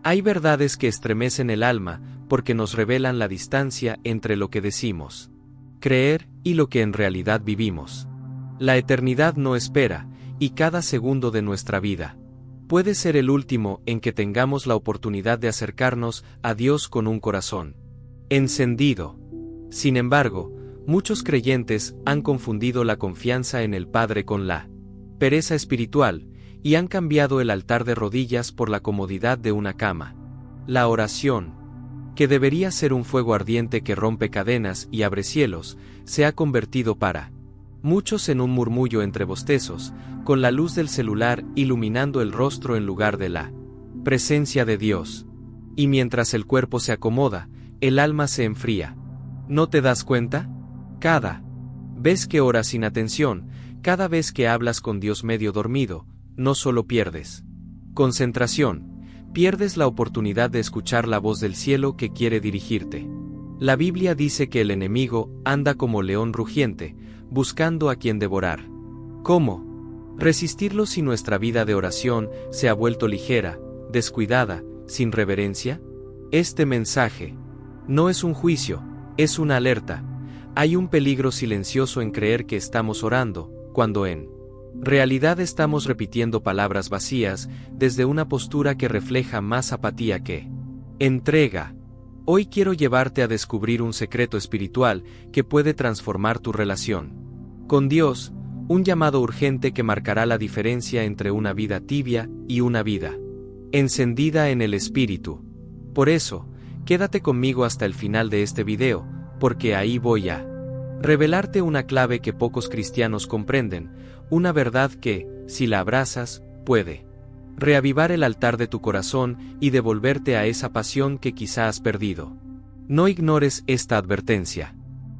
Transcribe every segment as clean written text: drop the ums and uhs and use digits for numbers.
Hay verdades que estremecen el alma porque nos revelan la distancia entre lo que decimos creer y lo que en realidad vivimos. La eternidad no espera, y cada segundo de nuestra vida puede ser el último en que tengamos la oportunidad de acercarnos a Dios con un corazón encendido. Sin embargo, muchos creyentes han confundido la confianza en el Padre con la pereza espiritual, y han cambiado el altar de rodillas por la comodidad de una cama. La oración, que debería ser un fuego ardiente que rompe cadenas y abre cielos, se ha convertido para muchos en un murmullo entre bostezos, con la luz del celular iluminando el rostro en lugar de la presencia de Dios. Y mientras el cuerpo se acomoda, el alma se enfría. ¿No te das cuenta? Cada vez que oras sin atención, cada vez que hablas con Dios medio dormido, no solo pierdes concentración, pierdes la oportunidad de escuchar la voz del cielo que quiere dirigirte. La Biblia dice que el enemigo anda como león rugiente, buscando a quien devorar. ¿Cómo resistirlo si nuestra vida de oración se ha vuelto ligera, descuidada, sin reverencia? Este mensaje no es un juicio, es una alerta. Hay un peligro silencioso en creer que estamos orando, cuando en realidad estamos repitiendo palabras vacías desde una postura que refleja más apatía que entrega. Hoy quiero llevarte a descubrir un secreto espiritual que puede transformar tu relación con Dios, un llamado urgente que marcará la diferencia entre una vida tibia y una vida encendida en el Espíritu. Por eso, quédate conmigo hasta el final de este video, porque ahí voy a revelarte una clave que pocos cristianos comprenden, una verdad que, si la abrazas, puede reavivar el altar de tu corazón y devolverte a esa pasión que quizá has perdido. No ignores esta advertencia.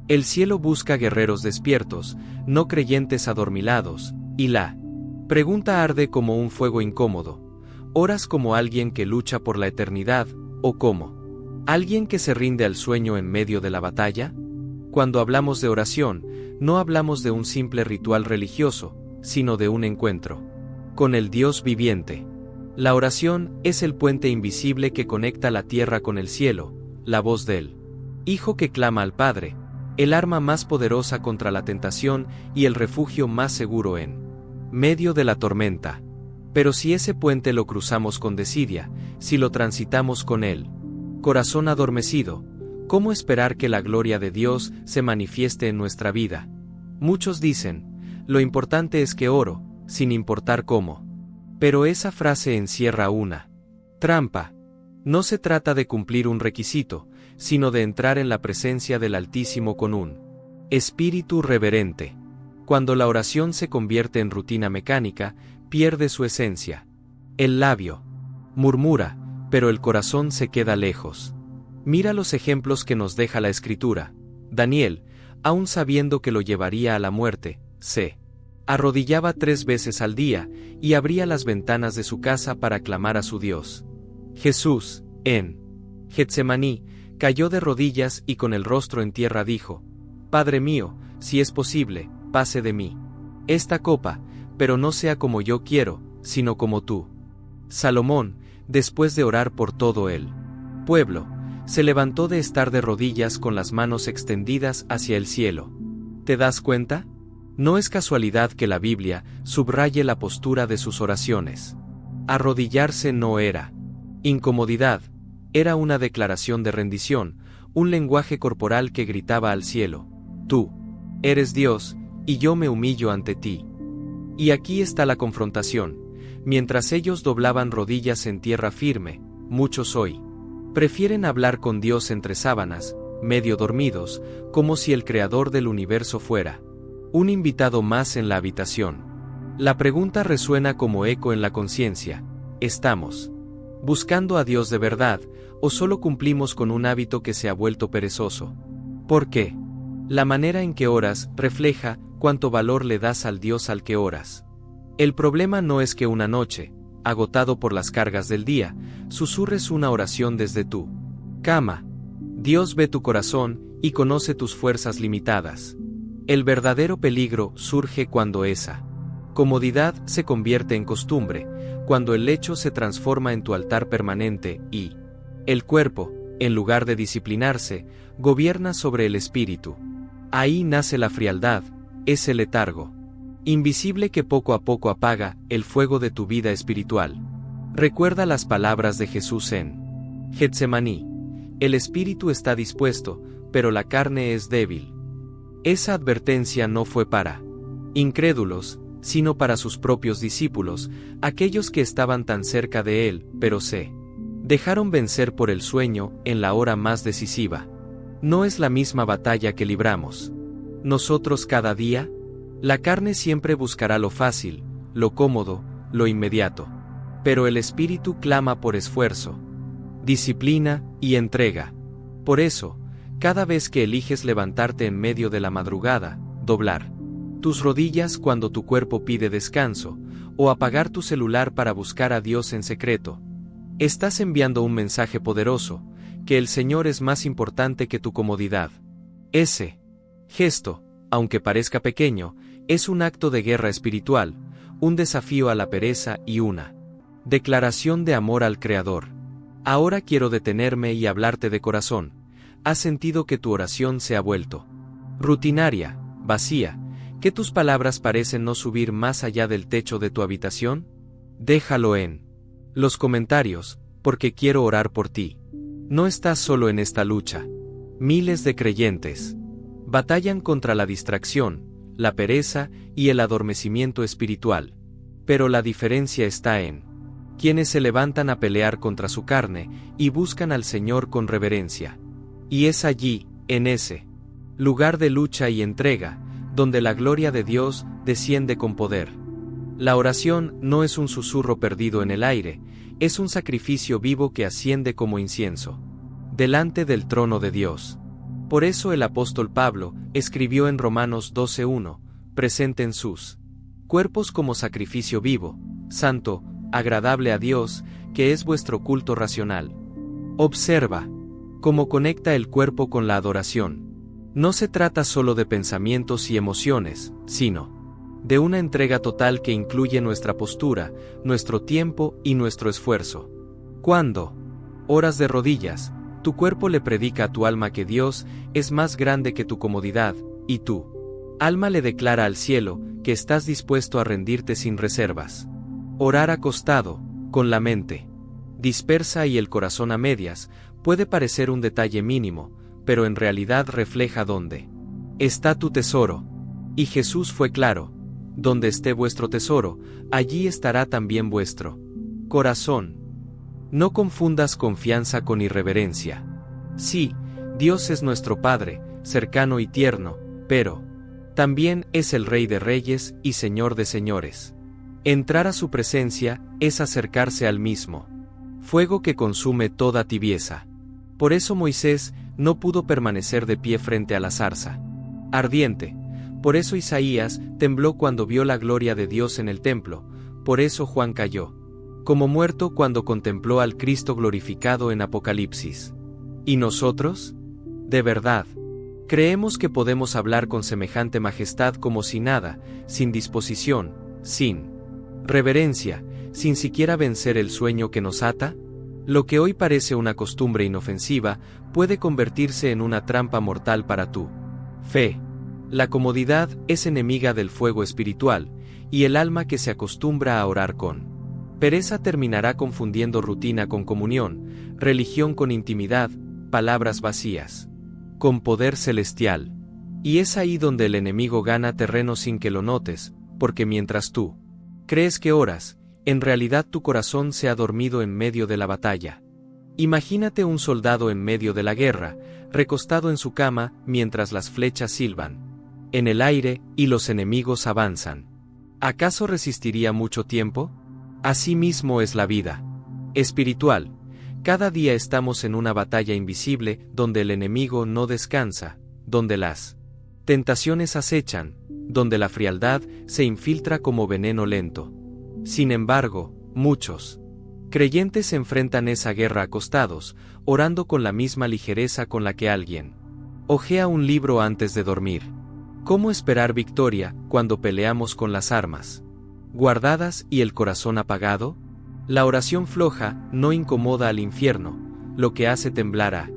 El cielo busca guerreros despiertos, no creyentes adormilados, y la pregunta arde como un fuego incómodo. ¿Oras como alguien que lucha por la eternidad, o como alguien que se rinde al sueño en medio de la batalla? Cuando hablamos de oración, no hablamos de un simple ritual religioso, sino de un encuentro con el Dios viviente. La oración es el puente invisible que conecta la tierra con el cielo, la voz del Hijo que clama al Padre, el arma más poderosa contra la tentación y el refugio más seguro en medio de la tormenta. Pero si ese puente lo cruzamos con desidia, si lo transitamos con el corazón adormecido, ¿cómo esperar que la gloria de Dios se manifieste en nuestra vida? Muchos dicen, lo importante es que oro, sin importar cómo. Pero esa frase encierra una trampa. No se trata de cumplir un requisito, sino de entrar en la presencia del Altísimo con un espíritu reverente. Cuando la oración se convierte en rutina mecánica, pierde su esencia. El labio murmura, pero el corazón se queda lejos. Mira los ejemplos que nos deja la Escritura. Daniel, aun sabiendo que lo llevaría a la muerte, se arrodillaba 3 veces al día, y abría las ventanas de su casa para clamar a su Dios. Jesús, en Getsemaní, cayó de rodillas y con el rostro en tierra dijo, Padre mío, si es posible, pase de mí esta copa, pero no sea como yo quiero, sino como tú. Salomón, después de orar por todo el pueblo, se levantó de estar de rodillas con las manos extendidas hacia el cielo. ¿Te das cuenta? No es casualidad que la Biblia subraye la postura de sus oraciones. Arrodillarse no era incomodidad, era una declaración de rendición, un lenguaje corporal que gritaba al cielo, tú eres Dios, y yo me humillo ante ti. Y aquí está la confrontación. Mientras ellos doblaban rodillas en tierra firme, muchos hoy prefieren hablar con Dios entre sábanas, medio dormidos, como si el creador del universo fuera un invitado más en la habitación. La pregunta resuena como eco en la conciencia, ¿estamos buscando a Dios de verdad, o solo cumplimos con un hábito que se ha vuelto perezoso? ¿Por qué? La manera en que oras refleja cuánto valor le das al Dios al que oras. El problema no es que una noche, agotado por las cargas del día, susurres una oración desde tu cama. Dios ve tu corazón y conoce tus fuerzas limitadas. El verdadero peligro surge cuando esa Comodidad se convierte en costumbre, cuando el lecho se transforma en tu altar permanente y el cuerpo, en lugar de disciplinarse, gobierna sobre el espíritu. Ahí nace la frialdad, ese letargo invisible que poco a poco apaga el fuego de tu vida espiritual. Recuerda las palabras de Jesús en Getsemaní: el espíritu está dispuesto, pero la carne es débil. Esa advertencia no fue para incrédulos, sino para sus propios discípulos, aquellos que estaban tan cerca de él, pero se dejaron vencer por el sueño en la hora más decisiva. No es la misma batalla que libramos nosotros cada día. La carne siempre buscará lo fácil, lo cómodo, lo inmediato. Pero el espíritu clama por esfuerzo, disciplina y entrega. Por eso, cada vez que eliges levantarte en medio de la madrugada, doblar tus rodillas cuando tu cuerpo pide descanso, o apagar tu celular para buscar a Dios en secreto, estás enviando un mensaje poderoso, que el Señor es más importante que tu comodidad. Ese gesto, aunque parezca pequeño, es un acto de guerra espiritual, un desafío a la pereza y una declaración de amor al Creador. Ahora quiero detenerme y hablarte de corazón. ¿Has sentido que tu oración se ha vuelto rutinaria, vacía, que tus palabras parecen no subir más allá del techo de tu habitación? Déjalo en los comentarios, porque quiero orar por ti. No estás solo en esta lucha. Miles de creyentes batallan contra la distracción, la pereza y el adormecimiento espiritual. Pero la diferencia está en quienes se levantan a pelear contra su carne y buscan al Señor con reverencia. Y es allí, en ese lugar de lucha y entrega, donde la gloria de Dios desciende con poder. La oración no es un susurro perdido en el aire, es un sacrificio vivo que asciende como incienso delante del trono de Dios. Por eso el apóstol Pablo escribió en Romanos 12:1, presenten sus cuerpos como sacrificio vivo, santo, agradable a Dios, que es vuestro culto racional. Observa cómo conecta el cuerpo con la adoración. No se trata solo de pensamientos y emociones, sino de una entrega total que incluye nuestra postura, nuestro tiempo y nuestro esfuerzo. Cuando oras de rodillas, tu cuerpo le predica a tu alma que Dios es más grande que tu comodidad, y tu alma le declara al cielo que estás dispuesto a rendirte sin reservas. Orar acostado, con la mente dispersa y el corazón a medias, puede parecer un detalle mínimo, pero en realidad refleja dónde está tu tesoro. Y Jesús fue claro: donde esté vuestro tesoro, allí estará también vuestro corazón. No confundas confianza con irreverencia. Sí, Dios es nuestro Padre, cercano y tierno, pero también es el Rey de Reyes y Señor de Señores. Entrar a su presencia es acercarse al mismo fuego que consume toda tibieza. Por eso Moisés no pudo permanecer de pie frente a la zarza ardiente. Por eso Isaías tembló cuando vio la gloria de Dios en el templo. Por eso Juan cayó como muerto cuando contempló al Cristo glorificado en Apocalipsis. ¿Y nosotros? De verdad, creemos que podemos hablar con semejante majestad como si nada, sin disposición, sin reverencia, sin siquiera vencer el sueño que nos ata? Lo que hoy parece una costumbre inofensiva, puede convertirse en una trampa mortal para tu fe. La comodidad es enemiga del fuego espiritual, y el alma que se acostumbra a orar con pereza terminará confundiendo rutina con comunión, religión con intimidad, palabras vacías con poder celestial. Y es ahí donde el enemigo gana terreno sin que lo notes, porque mientras tú crees que oras, en realidad tu corazón se ha dormido en medio de la batalla. Imagínate un soldado en medio de la guerra, recostado en su cama mientras las flechas silban en el aire y los enemigos avanzan. ¿Acaso resistiría mucho tiempo? Así mismo es la vida espiritual. Cada día estamos en una batalla invisible donde el enemigo no descansa, donde las tentaciones acechan, donde la frialdad se infiltra como veneno lento. Sin embargo, muchos creyentes enfrentan esa guerra acostados, orando con la misma ligereza con la que alguien hojea un libro antes de dormir. ¿Cómo esperar victoria cuando peleamos con las armas guardadas y el corazón apagado? La oración floja no incomoda al infierno, lo que hace temblar a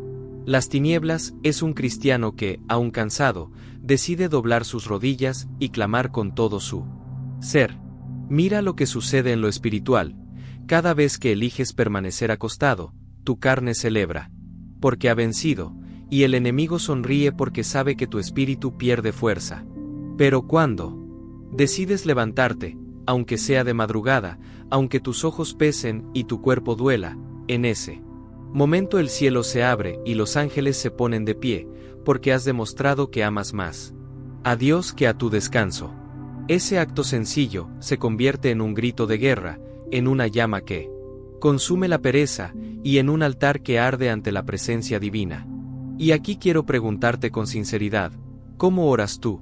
las tinieblas es un cristiano que, aun cansado, decide doblar sus rodillas y clamar con todo su ser. Mira lo que sucede en lo espiritual. Cada vez que eliges permanecer acostado, tu carne celebra, porque ha vencido, y el enemigo sonríe porque sabe que tu espíritu pierde fuerza. Pero cuando decides levantarte, aunque sea de madrugada, aunque tus ojos pesen y tu cuerpo duela, en ese momento el cielo se abre y los ángeles se ponen de pie, porque has demostrado que amas más a Dios que a tu descanso. Ese acto sencillo se convierte en un grito de guerra, en una llama que consume la pereza y en un altar que arde ante la presencia divina. Y aquí quiero preguntarte con sinceridad, ¿cómo oras tú?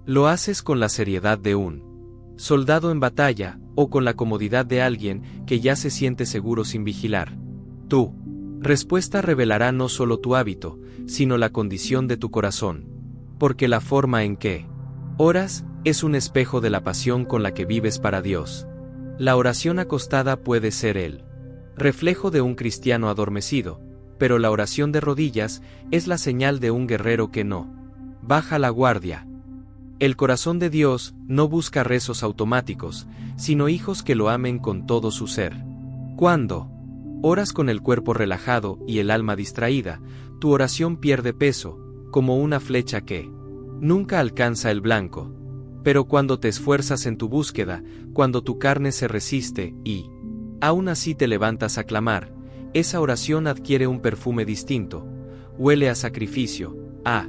¿Lo haces con la seriedad de un soldado en batalla, o con la comodidad de alguien que ya se siente seguro sin vigilar? Tu respuesta revelará no solo tu hábito, sino la condición de tu corazón. Porque la forma en que oras es un espejo de la pasión con la que vives para Dios. La oración acostada puede ser el reflejo de un cristiano adormecido, pero la oración de rodillas es la señal de un guerrero que no baja la guardia. El corazón de Dios no busca rezos automáticos, sino hijos que lo amen con todo su ser. Cuando oras con el cuerpo relajado y el alma distraída, tu oración pierde peso, como una flecha que nunca alcanza el blanco. Pero cuando te esfuerzas en tu búsqueda, cuando tu carne se resiste y aún así te levantas a clamar, esa oración adquiere un perfume distinto, huele a sacrificio, a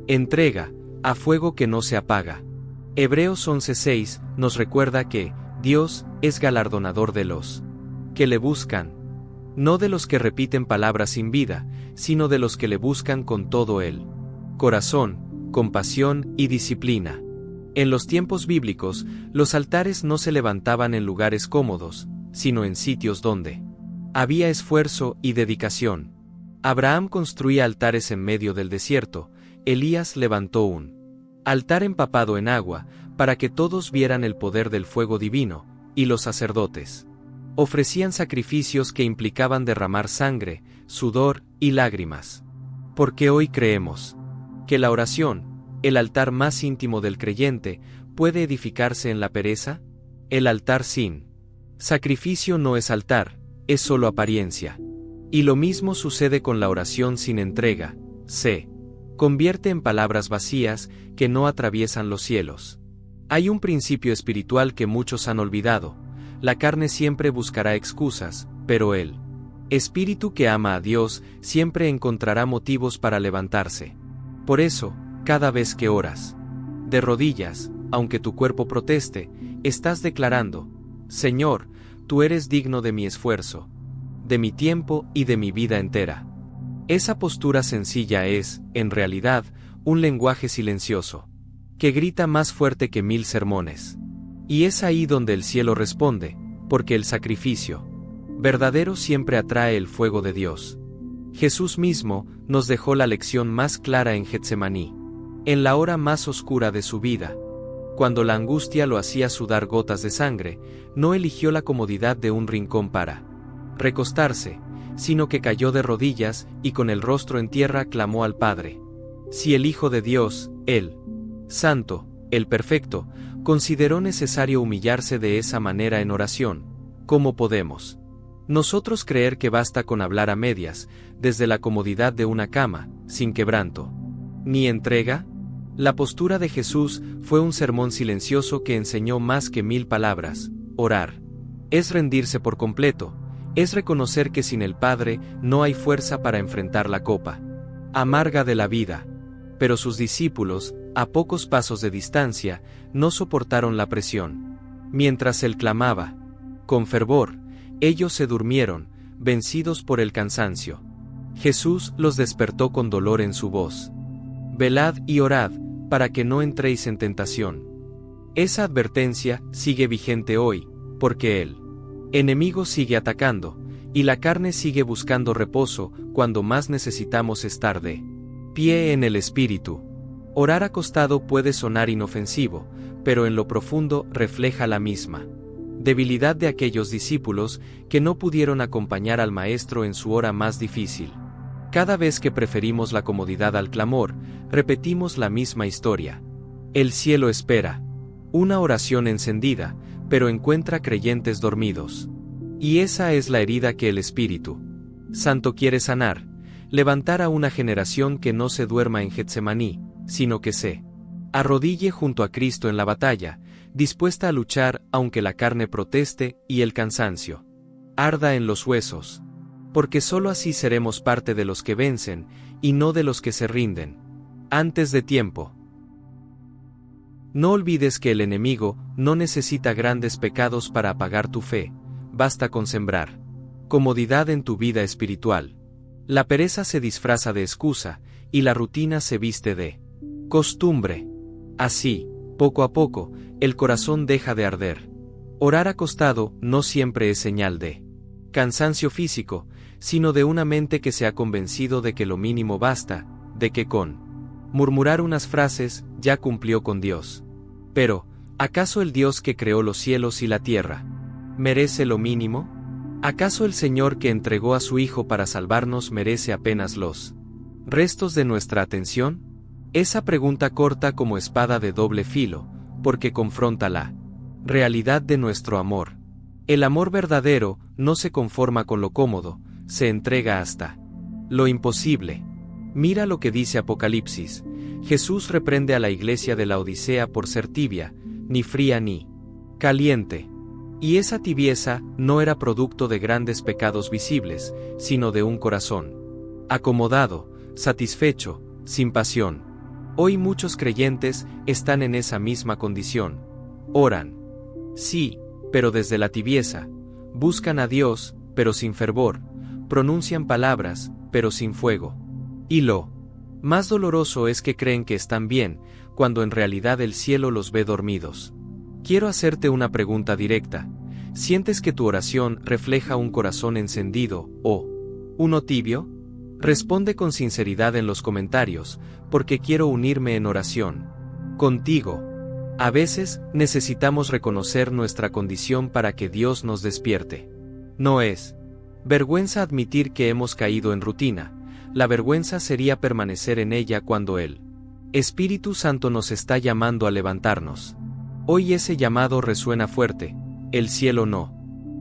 entrega, a fuego que no se apaga. Hebreos 11:6 nos recuerda que Dios es galardonador de los que le buscan, no de los que repiten palabras sin vida, sino de los que le buscan con todo el corazón, compasión y disciplina. En los tiempos bíblicos, los altares no se levantaban en lugares cómodos, sino en sitios donde había esfuerzo y dedicación. Abraham construía altares en medio del desierto, Elías levantó un altar empapado en agua, para que todos vieran el poder del fuego divino, y los sacerdotes ofrecían sacrificios que implicaban derramar sangre, sudor y lágrimas. Porque hoy creemos que la oración, el altar más íntimo del creyente, puede edificarse en la pereza. El altar sin sacrificio no es altar, es solo apariencia. Y lo mismo sucede con la oración sin entrega, se convierte en palabras vacías que no atraviesan los cielos. Hay un principio espiritual que muchos han olvidado: la carne siempre buscará excusas, pero el espíritu que ama a Dios siempre encontrará motivos para levantarse. Por eso, cada vez que oras de rodillas, aunque tu cuerpo proteste, estás declarando: Señor, tú eres digno de mi esfuerzo, de mi tiempo y de mi vida entera. Esa postura sencilla es, en realidad, un lenguaje silencioso, que grita más fuerte que 1000 sermones. Y es ahí donde el cielo responde, porque el sacrificio verdadero siempre atrae el fuego de Dios. Jesús mismo nos dejó la lección más clara en Getsemaní, en la hora más oscura de su vida. Cuando la angustia lo hacía sudar gotas de sangre, no eligió la comodidad de un rincón para recostarse, sino que cayó de rodillas y con el rostro en tierra clamó al Padre. Si el Hijo de Dios, el Santo, el Perfecto, consideró necesario humillarse de esa manera en oración, ¿cómo podemos nosotros creer que basta con hablar a medias, desde la comodidad de una cama, sin quebranto ni entrega? La postura de Jesús fue un sermón silencioso que enseñó más que 1000 palabras. Orar es rendirse por completo, es reconocer que sin el Padre no hay fuerza para enfrentar la copa amarga de la vida. Pero sus discípulos, a pocos pasos de distancia, no soportaron la presión. Mientras él clamaba con fervor, ellos se durmieron, vencidos por el cansancio. Jesús los despertó con dolor en su voz. Velad y orad, para que no entréis en tentación. Esa advertencia sigue vigente hoy, porque el enemigo sigue atacando, y la carne sigue buscando reposo cuando más necesitamos estar de pie en el espíritu. Orar acostado puede sonar inofensivo, pero en lo profundo refleja la misma debilidad de aquellos discípulos que no pudieron acompañar al Maestro en su hora más difícil. Cada vez que preferimos la comodidad al clamor, repetimos la misma historia. El cielo espera. Una oración encendida, pero encuentra creyentes dormidos. Y esa es la herida que el Espíritu Santo quiere sanar, levantar a una generación que no se duerma en Getsemaní, sino que se arrodille junto a Cristo en la batalla, dispuesta a luchar aunque la carne proteste y el cansancio arda en los huesos. Porque sólo así seremos parte de los que vencen, y no de los que se rinden antes de tiempo. No olvides que el enemigo no necesita grandes pecados para apagar tu fe, basta con sembrar comodidad en tu vida espiritual. La pereza se disfraza de excusa, y la rutina se viste de costumbre. Así, poco a poco, el corazón deja de arder. Orar acostado no siempre es señal de cansancio físico, sino de una mente que se ha convencido de que lo mínimo basta, de que con murmurar unas frases ya cumplió con Dios. Pero, ¿acaso el Dios que creó los cielos y la tierra merece lo mínimo? ¿Acaso el Señor que entregó a su Hijo para salvarnos merece apenas los restos de nuestra atención? Esa pregunta corta como espada de doble filo, porque confronta la realidad de nuestro amor. El amor verdadero no se conforma con lo cómodo, se entrega hasta lo imposible. Mira lo que dice Apocalipsis. Jesús reprende a la iglesia de la Odisea por ser tibia, ni fría ni caliente. Y esa tibieza no era producto de grandes pecados visibles, sino de un corazón acomodado, satisfecho, sin pasión. Hoy muchos creyentes están en esa misma condición. Oran, sí, pero desde la tibieza. Buscan a Dios, pero sin fervor. Pronuncian palabras, pero sin fuego. Y lo más doloroso es que creen que están bien, cuando en realidad el cielo los ve dormidos. Quiero hacerte una pregunta directa. ¿Sientes que tu oración refleja un corazón encendido, o uno tibio? Responde con sinceridad en los comentarios, porque quiero unirme en oración contigo. A veces, necesitamos reconocer nuestra condición para que Dios nos despierte. No es vergüenza admitir que hemos caído en rutina, la vergüenza sería permanecer en ella cuando el Espíritu Santo nos está llamando a levantarnos. Hoy ese llamado resuena fuerte, el cielo no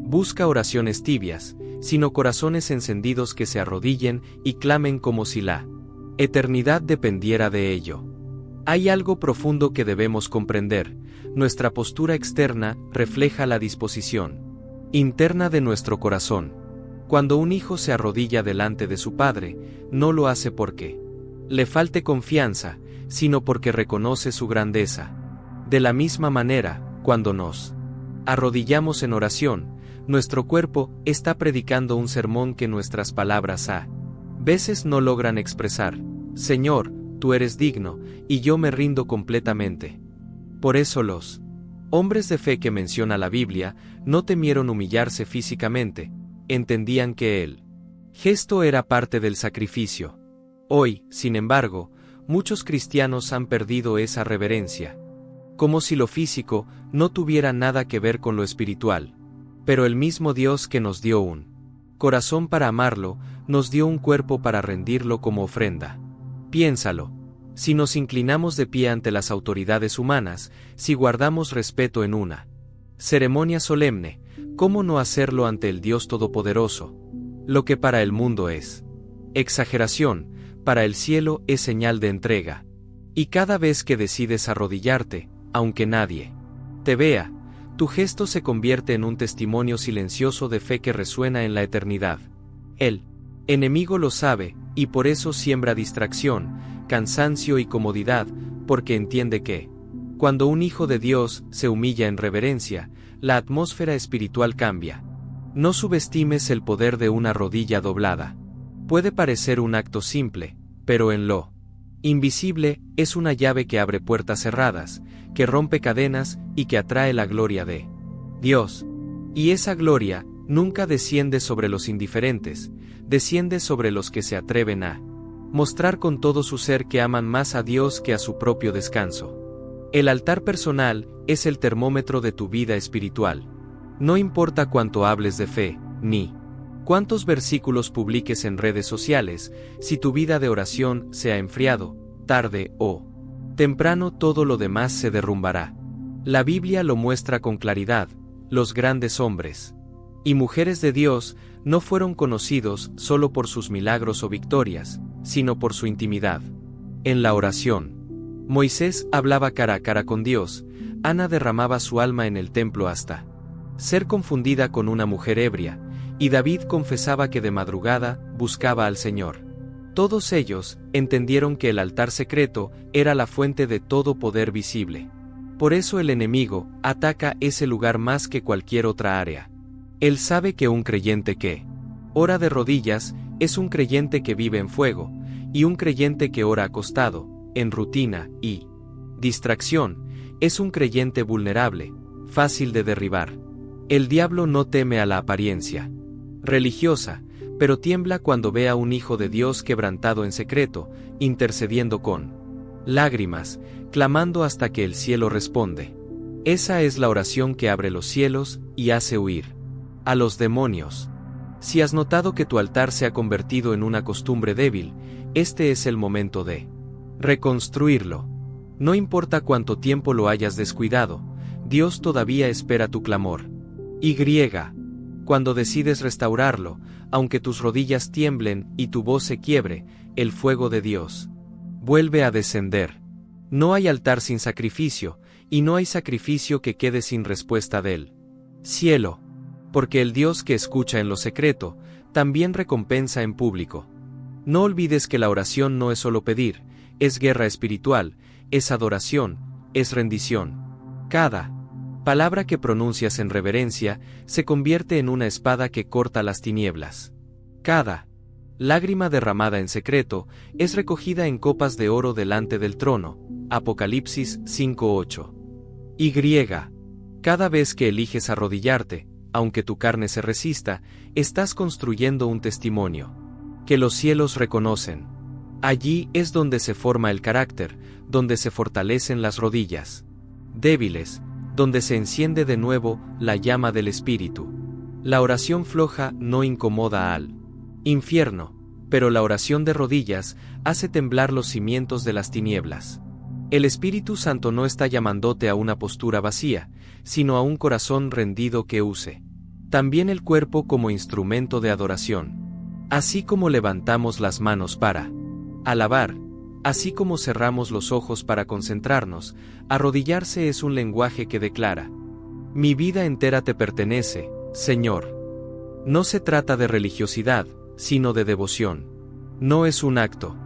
busca oraciones tibias, sino corazones encendidos que se arrodillen y clamen como si la eternidad dependiera de ello. Hay algo profundo que debemos comprender, nuestra postura externa refleja la disposición interna de nuestro corazón. Cuando un hijo se arrodilla delante de su padre, no lo hace porque le falte confianza, sino porque reconoce su grandeza. De la misma manera, cuando nos arrodillamos en oración, nuestro cuerpo está predicando un sermón que nuestras palabras a veces no logran expresar. Señor, tú eres digno, y yo me rindo completamente. Por eso los hombres de fe que menciona la Biblia no temieron humillarse físicamente, entendían que el gesto era parte del sacrificio. Hoy, sin embargo, muchos cristianos han perdido esa reverencia. Como si lo físico no tuviera nada que ver con lo espiritual. Pero el mismo Dios que nos dio un corazón para amarlo, nos dio un cuerpo para rendirlo como ofrenda. Piénsalo. Si nos inclinamos de pie ante las autoridades humanas, si guardamos respeto en una ceremonia solemne, ¿cómo no hacerlo ante el Dios Todopoderoso? Lo que para el mundo es exageración, para el cielo es señal de entrega. Y cada vez que decides arrodillarte, aunque nadie te vea, tu gesto se convierte en un testimonio silencioso de fe que resuena en la eternidad. El enemigo lo sabe, y por eso siembra distracción, cansancio y comodidad, porque entiende que, cuando un hijo de Dios se humilla en reverencia, la atmósfera espiritual cambia. No subestimes el poder de una rodilla doblada. Puede parecer un acto simple, pero en lo invisible es una llave que abre puertas cerradas, que rompe cadenas y que atrae la gloria de Dios. Y esa gloria nunca desciende sobre los indiferentes, desciende sobre los que se atreven a mostrar con todo su ser que aman más a Dios que a su propio descanso. El altar personal es el termómetro de tu vida espiritual. No importa cuánto hables de fe, ni cuántos versículos publiques en redes sociales, si tu vida de oración se ha enfriado, tarde o temprano todo lo demás se derrumbará. La Biblia lo muestra con claridad: los grandes hombres y mujeres de Dios no fueron conocidos solo por sus milagros o victorias, sino por su intimidad. En la oración, Moisés hablaba cara a cara con Dios, Ana derramaba su alma en el templo hasta ser confundida con una mujer ebria, y David confesaba que de madrugada buscaba al Señor. Todos ellos entendieron que el altar secreto era la fuente de todo poder visible. Por eso el enemigo ataca ese lugar más que cualquier otra área. Él sabe que un creyente que ora de rodillas es un creyente que vive en fuego, y un creyente que ora acostado, en rutina y distracción, es un creyente vulnerable, fácil de derribar. El diablo no teme a la apariencia religiosa, pero tiembla cuando ve a un hijo de Dios quebrantado en secreto, intercediendo con lágrimas, clamando hasta que el cielo responde. Esa es la oración que abre los cielos y hace huir a los demonios. Si has notado que tu altar se ha convertido en una costumbre débil, este es el momento de reconstruirlo. No importa cuánto tiempo lo hayas descuidado, Dios todavía espera tu clamor. Cuando decides restaurarlo, aunque tus rodillas tiemblen y tu voz se quiebre, el fuego de Dios vuelve a descender. No hay altar sin sacrificio, y no hay sacrificio que quede sin respuesta del cielo. Porque el Dios que escucha en lo secreto, también recompensa en público. No olvides que la oración no es solo pedir, es guerra espiritual, es adoración, es rendición. Cada palabra que pronuncias en reverencia se convierte en una espada que corta las tinieblas. Cada lágrima derramada en secreto es recogida en copas de oro delante del trono. Apocalipsis 5:8. Cada vez que eliges arrodillarte, aunque tu carne se resista, estás construyendo un testimonio que los cielos reconocen. Allí es donde se forma el carácter, donde se fortalecen las rodillas débiles, donde se enciende de nuevo la llama del Espíritu. La oración floja no incomoda al infierno, pero la oración de rodillas hace temblar los cimientos de las tinieblas. El Espíritu Santo no está llamándote a una postura vacía, sino a un corazón rendido que use también el cuerpo como instrumento de adoración. Así como levantamos las manos para alabar, así como cerramos los ojos para concentrarnos, arrodillarse es un lenguaje que declara: mi vida entera te pertenece, Señor. No se trata de religiosidad, sino de devoción. No es un acto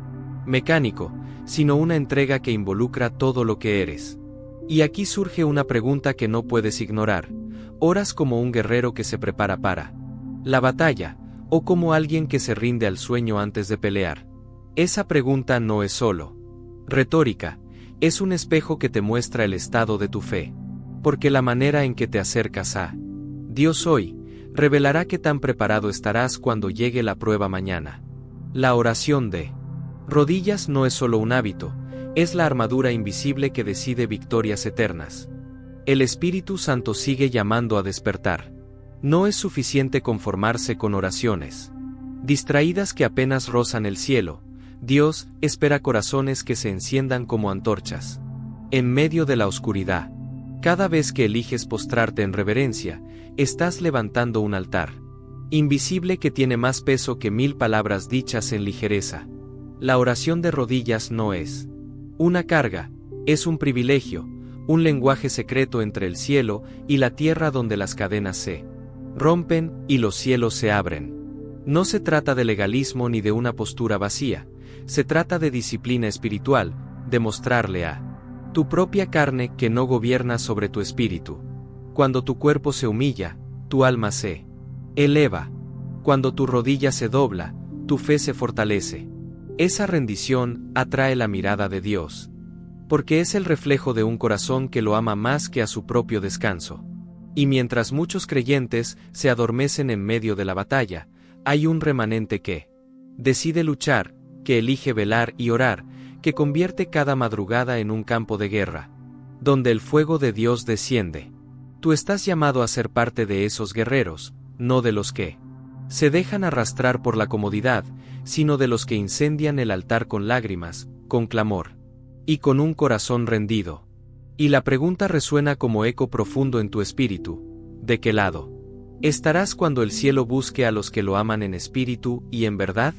mecánico, sino una entrega que involucra todo lo que eres. Y aquí surge una pregunta que no puedes ignorar: ¿oras como un guerrero que se prepara para la batalla, o como alguien que se rinde al sueño antes de pelear? Esa pregunta no es solo retórica, es un espejo que te muestra el estado de tu fe. Porque la manera en que te acercas a Dios hoy revelará qué tan preparado estarás cuando llegue la prueba mañana. La oración de rodillas no es solo un hábito, es la armadura invisible que decide victorias eternas. El Espíritu Santo sigue llamando a despertar. No es suficiente conformarse con oraciones distraídas que apenas rozan el cielo. Dios espera corazones que se enciendan como antorchas en medio de la oscuridad. Cada vez que eliges postrarte en reverencia, estás levantando un altar invisible que tiene más peso que 1000 palabras dichas en ligereza. La oración de rodillas no es una carga, es un privilegio, un lenguaje secreto entre el cielo y la tierra donde las cadenas se rompen y los cielos se abren. No se trata de legalismo ni de una postura vacía, se trata de disciplina espiritual, de mostrarle a tu propia carne que no gobierna sobre tu espíritu. Cuando tu cuerpo se humilla, tu alma se eleva. Cuando tu rodilla se dobla, tu fe se fortalece. Esa rendición atrae la mirada de Dios, porque es el reflejo de un corazón que lo ama más que a su propio descanso. Y mientras muchos creyentes se adormecen en medio de la batalla, hay un remanente que decide luchar, que elige velar y orar, que convierte cada madrugada en un campo de guerra, donde el fuego de Dios desciende. Tú estás llamado a ser parte de esos guerreros, no de los que se dejan arrastrar por la comodidad, sino de los que incendian el altar con lágrimas, con clamor y con un corazón rendido. Y la pregunta resuena como eco profundo en tu espíritu: ¿de qué lado estarás cuando el cielo busque a los que lo aman en espíritu y en verdad?